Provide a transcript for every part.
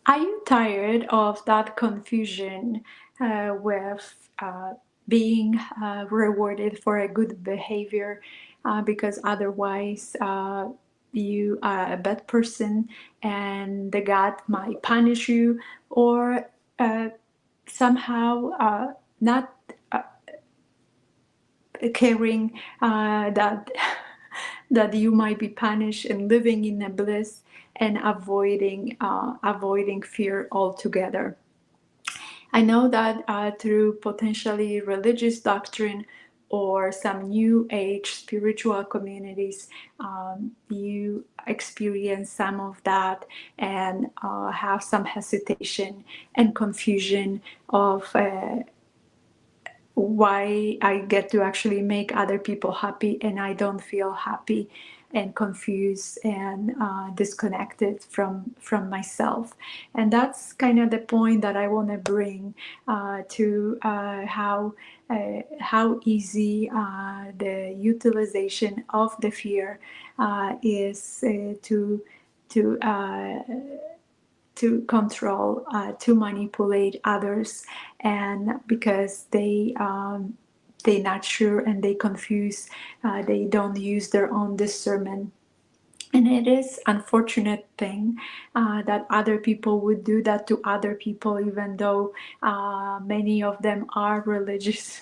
Are you tired of that confusion with being rewarded for a good behavior because otherwise you are a bad person and the God might punish you, or uh, somehow not caring that that you might be punished and living in a bliss and avoiding fear altogether? I know that through potentially religious doctrine or some new age spiritual communities, you experience some of that and have some hesitation and confusion of why I get to actually make other people happy and I don't feel happy and confused and disconnected from myself. And that's kind of the point that I want to bring to how easy the utilization of the fear is to to control, to manipulate others, and because they're not sure and they confuse, they don't use their own discernment. And it is unfortunate thing that other people would do that to other people, even though many of them are religious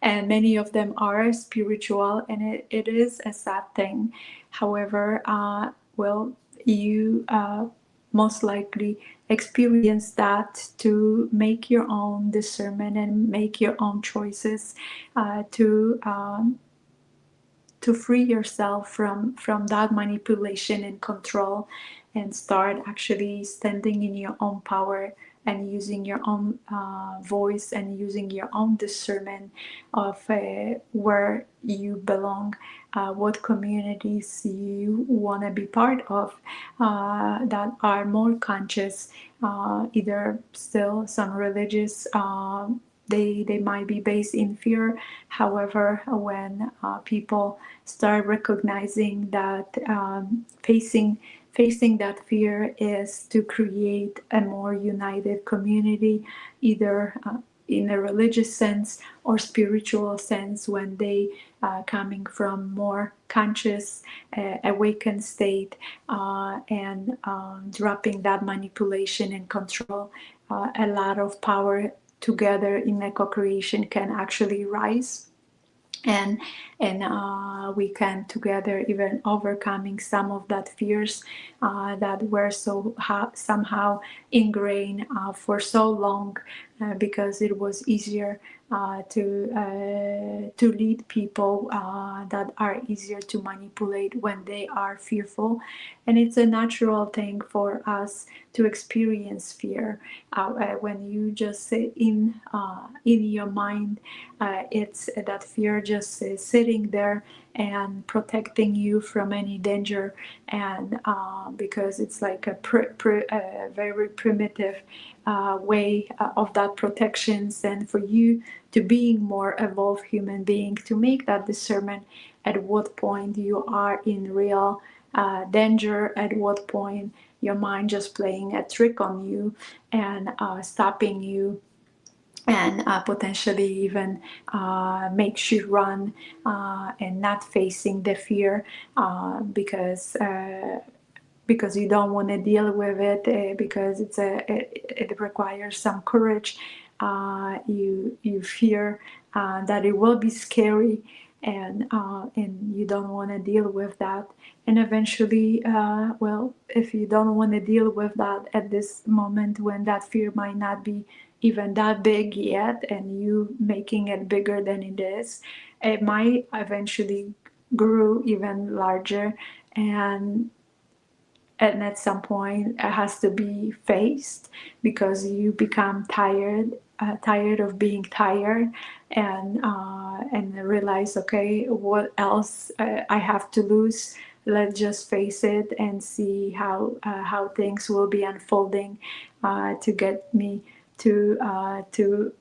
and many of them are spiritual, and it is a sad thing. However, well, you most likely experience that to make your own discernment and make your own choices to free yourself from that manipulation and control, and start actually standing in your own power and using your own voice and using your own discernment of where you belong, what communities you want to be part of that are more conscious, either still some religious, they might be based in fear. However, when people start recognizing that facing that fear is to create a more united community, either in a religious sense or spiritual sense, when they coming from more conscious, awakened state, and dropping that manipulation and control, a lot of power together in a co-creation can actually rise, and we can together even overcoming some of that fears that were somehow ingrained for so long, because it was easier to lead people that are easier to manipulate when they are fearful. And it's a natural thing for us to experience fear. When you just sit in your mind, it's that fear just sitting there and protecting you from any danger. And because it's like a very primitive way of that protections, and for you to being more evolved human being, to make that discernment at what point you are in real danger, at what point your mind just playing a trick on you and stopping you, and potentially even makes you run and not facing the fear, because you don't want to deal with it, because it requires some courage. You fear that it will be scary, and you don't want to deal with that. And eventually, well, if you don't want to deal with that at this moment, when that fear might not be even that big yet, and you making it bigger than it is, it might eventually grow even larger, and at some point it has to be faced, because you become tired of being tired, and realize, okay, what else I have to lose? Let's just face it and see how things will be unfolding to get me to uh, to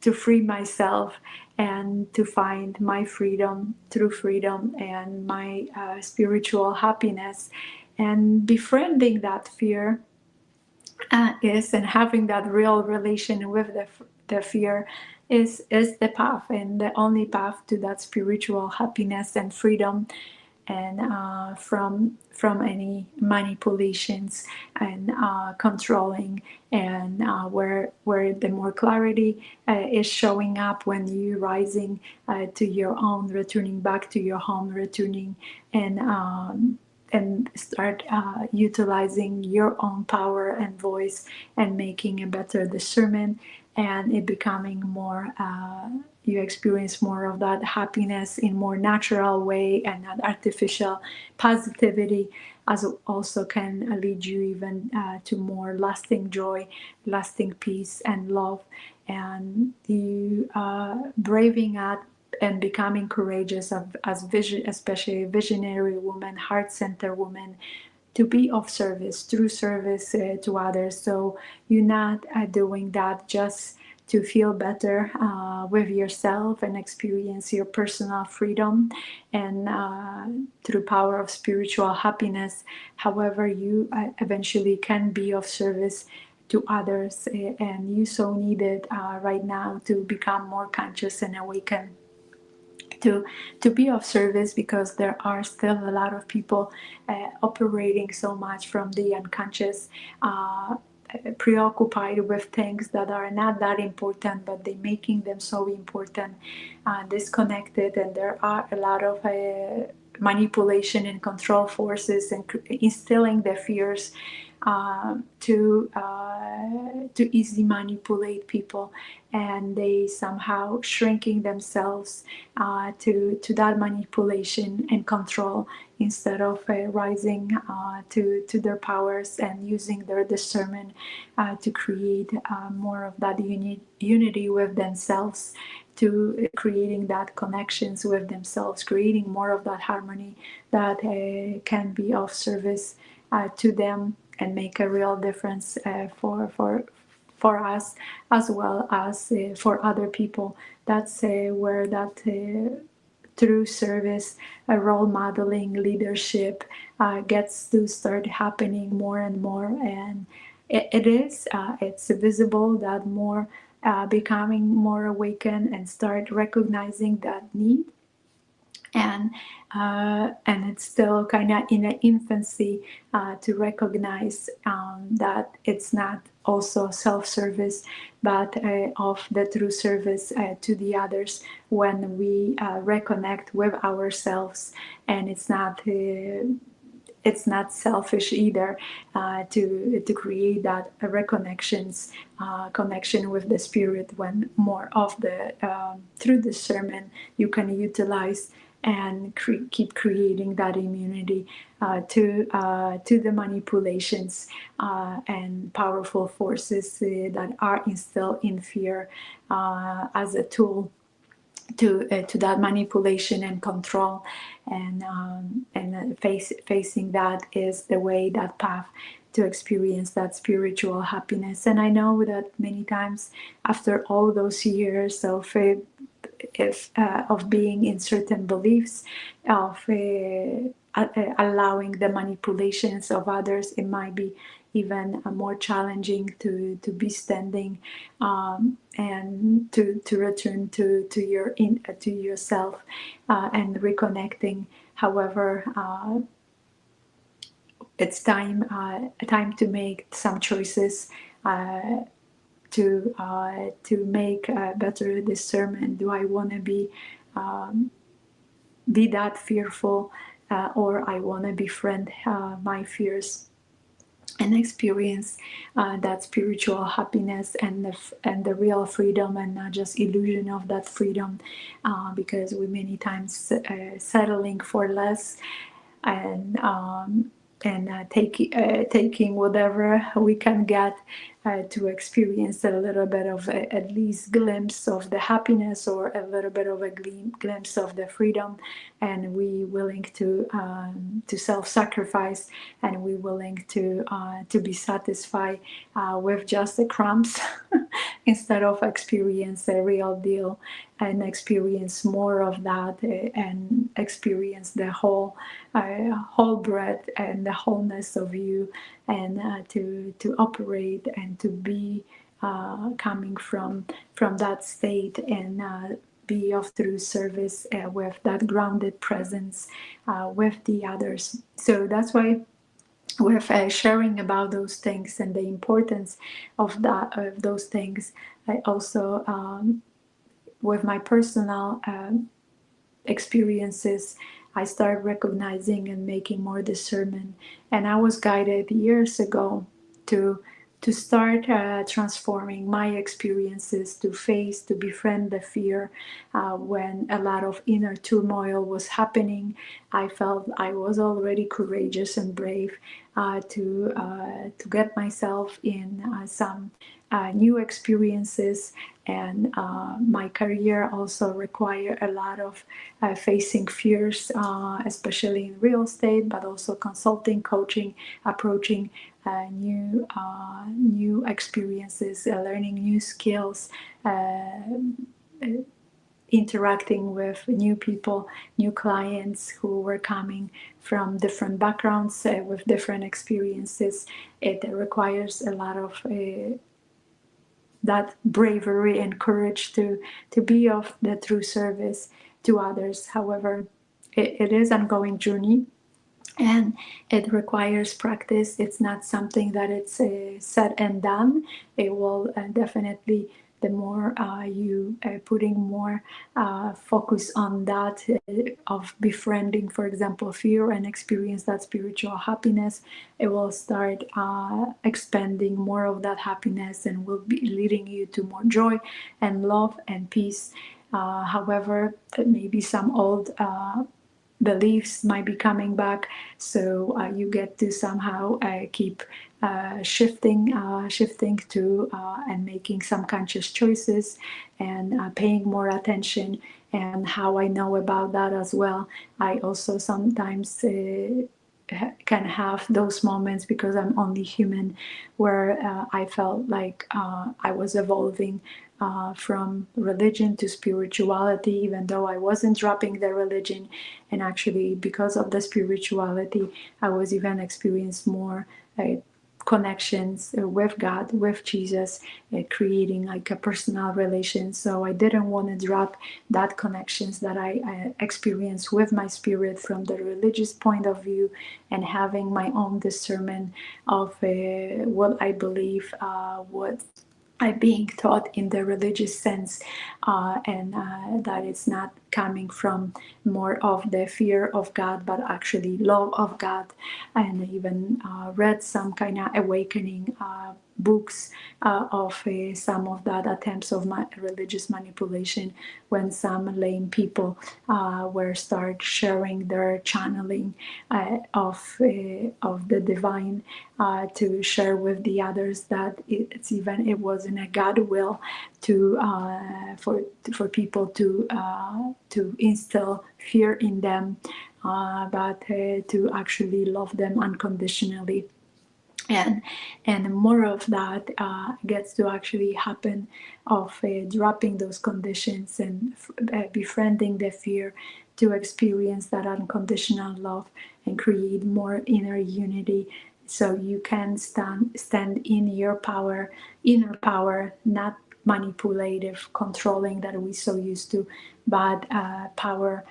to free myself and to find my freedom, true freedom, and my spiritual happiness. And befriending that fear is, and having that real relation with the fear is the path, and the only path to that spiritual happiness and freedom, and from any manipulations and controlling, and where the more clarity is showing up when you rising to your own, returning back to your home, returning and start utilizing your own power and voice, and making a better discernment, and it becoming more you experience more of that happiness in more natural way, and that artificial positivity as also can lead you even to more lasting joy, lasting peace and love, and you braving out and becoming courageous as vision, especially visionary woman, heart center woman, to be of service, true service to others. So you're not doing that just to feel better with yourself and experience your personal freedom and through power of spiritual happiness. However, you eventually can be of service to others, and you so need it right now to become more conscious and awaken to be of service, because there are still a lot of people operating so much from the unconscious, preoccupied with things that are not that important, but they making them so important, disconnected, and there are a lot of manipulation and control forces, and instilling the fears to easily manipulate people, and they somehow shrinking themselves to that manipulation and control, instead of rising to their powers and using their discernment to create more of that unity with themselves, to creating that connections with themselves, creating more of that harmony that can be of service to them, and make a real difference for us, as well as for other people. That's where that through service, role modeling, leadership gets to start happening more and more, and it's visible that more becoming more awakened and start recognizing that need, and it's still kind of in an infancy to recognize that it's not also self-service, but of the true service to the others, when we reconnect with ourselves, and it's not selfish either to create that reconnections, connection with the spirit, when more of the through the sermon you can utilize and keep creating that immunity to the manipulations and powerful forces that are instilled in fear as a tool to that manipulation and control, and facing that is the way, that path to experience that spiritual happiness. And I know that many times after all those years of being in certain beliefs, of allowing the manipulations of others, it might be even more challenging to be standing and to return to yourself and reconnecting. However, it's time to make some choices to make a better discernment. Do I want to be that fearful, or I want to befriend my fears and experience that spiritual happiness and the real freedom, and not just illusion of that freedom, because we many times settling for less, and taking whatever we can get to experience a little bit of at least glimpse of the happiness, or a little bit of a glimpse of the freedom, and we willing to self-sacrifice, and we willing to be satisfied with just the crumbs instead of experience the real deal, and experience more of that, and experience the whole breadth and the wholeness of you, and to operate and to be coming from that state, and be of through service with that grounded presence with the others. So that's why with sharing about those things and the importance of those things, I also with my personal experiences, I started recognizing and making more discernment. And I was guided years ago to start transforming my experiences, to befriend the fear. When a lot of inner turmoil was happening, I felt I was already courageous and brave to get myself in some new experiences, and my career also required a lot of facing fears, especially in real estate, but also consulting, coaching, approaching new experiences, learning new skills, interacting with new people, new clients who were coming from different backgrounds with different experiences. It requires a lot of that bravery and courage to be of the true service to others. However, it is an ongoing journey, and it requires practice. It's not something that it's said and done. It will definitely, the more you putting more focus on that of befriending, for example, fear, and experience that spiritual happiness, it will start expanding more of that happiness, and will be leading you to more joy and love and peace. However, maybe some old beliefs might be coming back, so you get to somehow keep shifting to and making some conscious choices, and paying more attention. And how I know about that as well, I also sometimes can have those moments, because I'm only human, where I felt like I was evolving from religion to spirituality, even though I wasn't dropping the religion. And actually, because of the spirituality, I was even experienced more connections with God, with Jesus, creating like a personal relation. So I didn't want to drop that connections that I experienced with my spirit from the religious point of view, and having my own discernment of what I believe, what I'm being taught in the religious sense, and that it's not coming from more of the fear of God, but actually love of God. And even read some kind of awakening books of some of that attempts of my religious manipulation, when some lame people were start sharing their channeling of the divine, to share with the others that it wasn't a God will to for people to instill fear in them, but to actually love them unconditionally. And more of that gets to actually happen, of dropping those conditions, and befriending the fear, to experience that unconditional love, and create more inner unity, so you can stand in your power, inner power, not manipulative, controlling that we so used to, but power,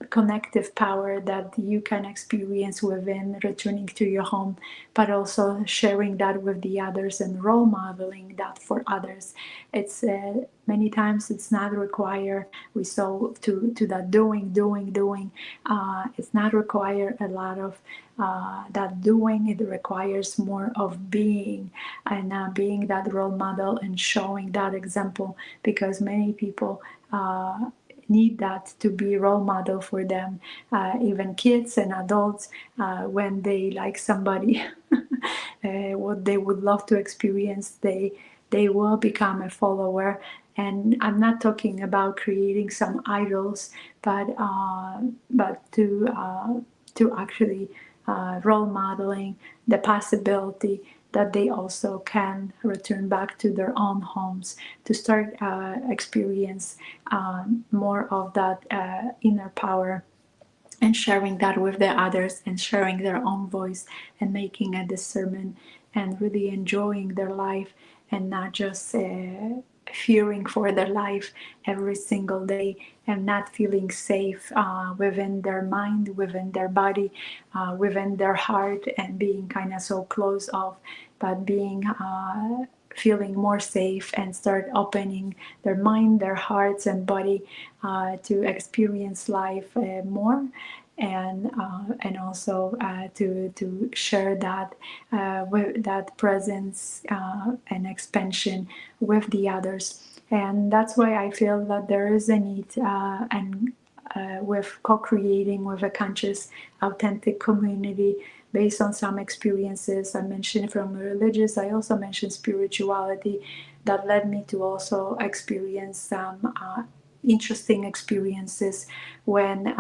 connective power that you can experience within, returning to your home, but also sharing that with the others, and role modeling that for others. It's many times it's not required, we saw to that doing. It's not required a lot of that doing. It requires more of being, and being that role model, and showing that example, because many people need that to be role model for them, even kids and adults, when they like somebody what they would love to experience, they will become a follower. And I'm not talking about creating some idols, but to actually role modeling the possibility that they also can return back to their own homes, to start experience more of that inner power, and sharing that with the others, and sharing their own voice, and making a discernment, and really enjoying their life, and not just fearing for their life every single day, and not feeling safe within their mind, within their body, within their heart, and being kind of so closed off, but being feeling more safe, and start opening their mind, their hearts and body to experience life more, and also to share that with that presence and expansion with the others. And that's why I feel that there is a need and with co-creating with a conscious, authentic community based on some experiences I mentioned from religious. I also mentioned spirituality that led me to also experience some interesting experiences when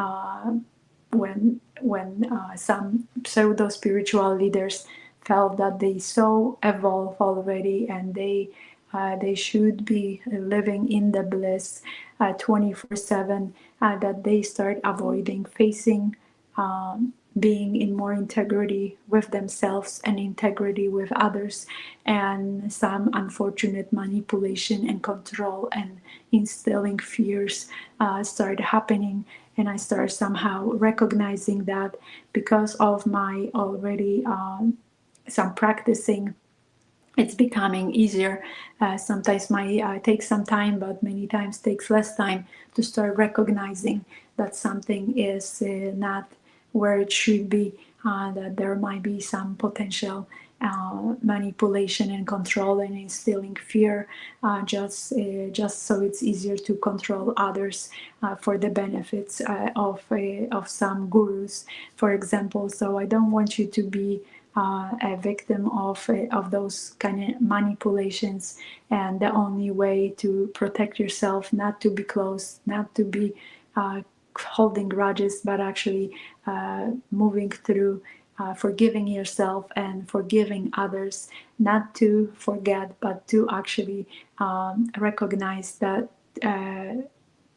some pseudo spiritual leaders felt that they so evolved already, and they should be living in the bliss 24/7, that they start avoiding facing being in more integrity with themselves and integrity with others, and some unfortunate manipulation and control and instilling fears started happening. And I started somehow recognizing that because of my already some practicing, it's becoming easier. Sometimes might take some time, but many times takes less time to start recognizing that something is not where it should be, that there might be some potential manipulation and control and instilling fear, just so it's easier to control others for the benefits of some gurus, for example. So I don't want you to be a victim of those kind of manipulations. And the only way to protect yourself, not to be close, not to be holding grudges, but actually moving through forgiving yourself and forgiving others, not to forget, but to actually recognize that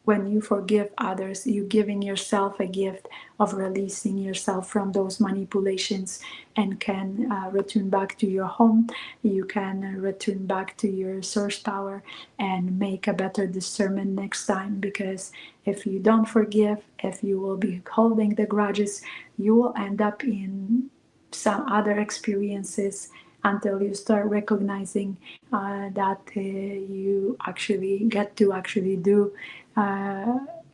when you forgive others, you're giving yourself a gift of releasing yourself from those manipulations, and can return back to your home. You can return back to your source power and make a better discernment next time. Because if you don't forgive, if you will be holding the grudges, you will end up in some other experiences until you start recognizing that you actually get to actually do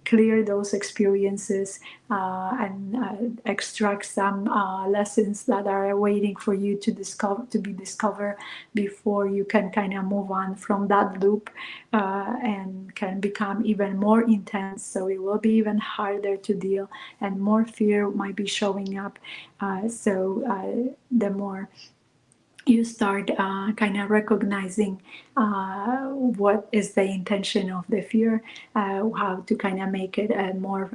clear those experiences and extract some lessons that are waiting for you to discover, to be discovered, before you can kind of move on from that loop and can become even more intense. So it will be even harder to deal, and more fear might be showing up. The more you start kind of recognizing what is the intention of the fear, how to kind of make it more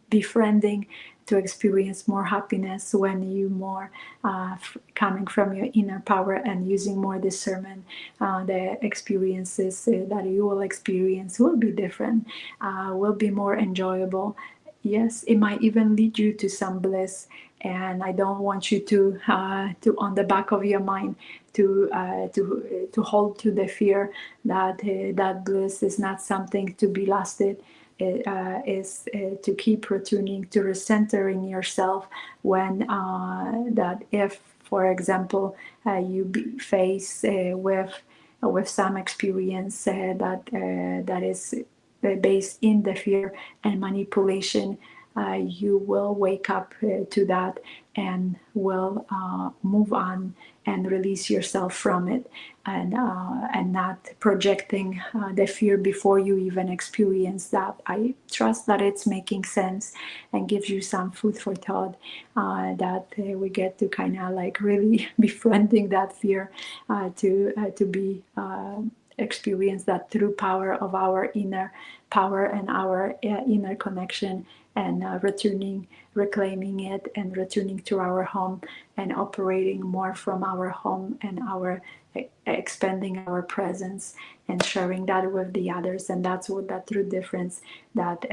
befriending, to experience more happiness when you more coming from your inner power and using more discernment. The experiences that you will experience will be different, will be more enjoyable. Yes, it might even lead you to some bliss, and I don't want you to on the back of your mind to hold to the fear that that bliss is not something to be lasted. It is to keep returning to recentering yourself when that if, for example, you face with some experience that is based in the fear and manipulation, you will wake up to that and will move on and release yourself from it, and not projecting the fear before you even experience that. I trust that it's making sense and gives you some food for thought, that we get to kind of like really befriending that fear, to be experience that true power of our inner power and our inner connection, and reclaiming it and returning to our home and operating more from our home, and our expanding our presence and sharing that with the others. And that's what that true difference that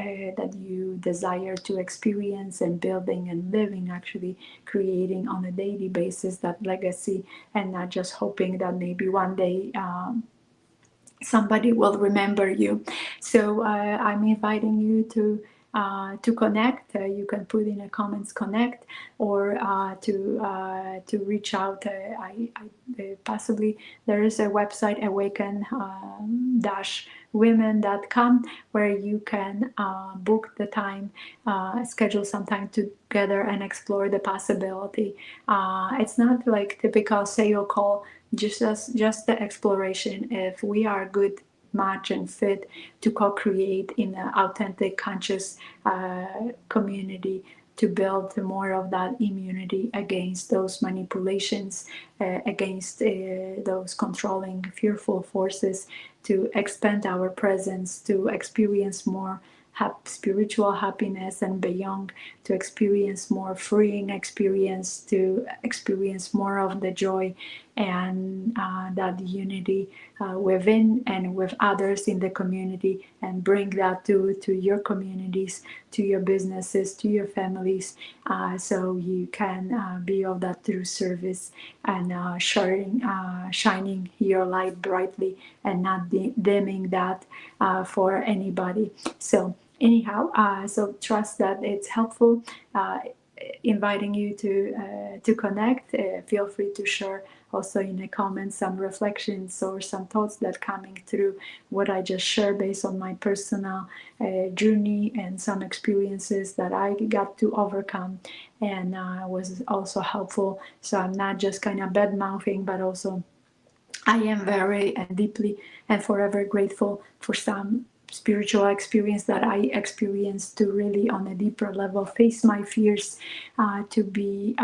you desire to experience, and building and living, actually creating on a daily basis, that legacy, and not just hoping that maybe one day somebody will remember you. So I'm inviting you to connect. You can put in the comments connect, or to reach out. Possibly there is a website, awaken-women.com, where you can book the time, schedule some time together and explore the possibility. It's not like typical sale call, just the exploration. If we are good match and fit to co-create in an authentic, conscious community, to build more of that immunity against those manipulations, against those controlling, fearful forces, to expand our presence, to experience more spiritual happiness and beyond, to experience more freeing experience, to experience more of the joy and that unity within and with others in the community, and bring that to your communities, to your businesses, to your families, so you can be of that true service, and shining your light brightly, and not dimming that for anybody. So anyhow, so trust that it's helpful. Inviting you to connect. Feel free to share also in the comments some reflections or some thoughts that coming through what I just shared, based on my personal journey and some experiences that I got to overcome, and was also helpful. So I'm not just kind of bad mouthing, but also I am very and deeply and forever grateful for some spiritual experience that I experienced, to really on a deeper level face my fears, to be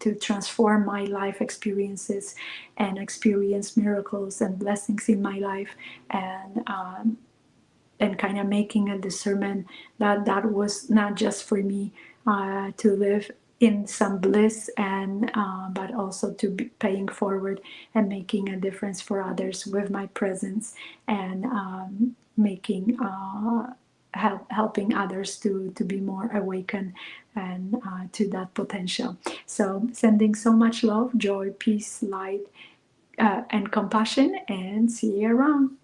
to transform my life experiences and experience miracles and blessings in my life, and kind of making a discernment that that was not just for me to live in some bliss, and but also to be paying forward and making a difference for others with my presence, and making helping others to be more awakened, and to that potential. So sending so much love, joy, peace, light, and compassion, and see you around.